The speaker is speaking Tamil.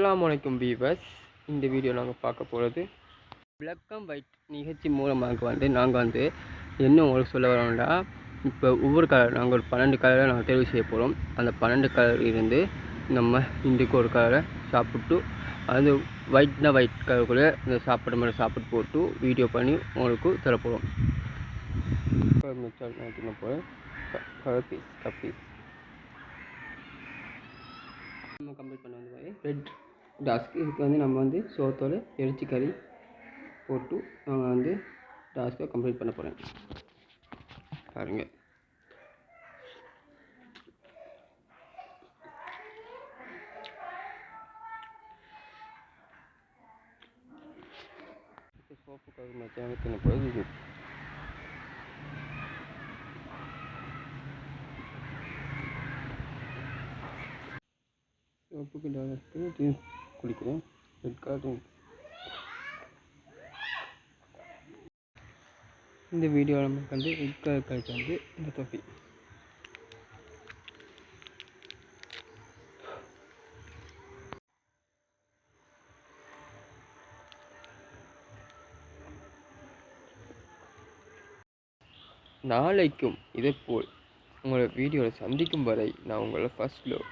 அஸ்ஸலாமு அலைக்கும் வீவர்ஸ். இந்த வீடியோ நாங்கள் பார்க்க போகிறது பிளாக் அண்ட் ஒயிட் நிகழ்ச்சி மூலமாக நாங்கள் என்ன உங்களுக்கு சொல்ல வரோம்னா, இப்போ ஒவ்வொரு கலர் நாங்கள் ஒரு 12 கலரை நாங்கள் தேர்வு செய்ய போகிறோம். அந்த 12 கலர் இருந்து நம்ம இன்றைக்கு ஒரு கலரை சாப்பிட்டு அது ஒயிட் கலருக்குள்ளே இந்த சாப்பிட்ற மாதிரி சாப்பிட்டு போட்டு வீடியோ பண்ணி உங்களுக்கு தரப்போகிறோம். மிச்சம் நான் தின்ன போகிறேன் கலர் பீஸ் கப்பீஸ் நம்ம கம்ப்ளீட் பண்ண ரெட் டாஸ்க்கு. இதுக்கு நம்ம சோத்தோட இறைச்சி கறி போட்டு நாங்கள் டாஸ்க்கை கம்ப்ளீட் பண்ண போகிறேன். பாருங்கள், சோப்பு கறி மத்தியானம் தின்ன போகிறது. சோப்புக்கு ட்ரிங்க்ஸ் குடிக்கிறேன். Red colour drinks. இந்த வீடியோ நமக்கு ரெட் கலர் கழிச்சு இந்த தொப்பி. நாளைக்கும் இதேபோல் உங்களை வீடியோவில் சந்திக்கும் வரை நான் உங்களை ஃபர்ஸ்ட் லவ்.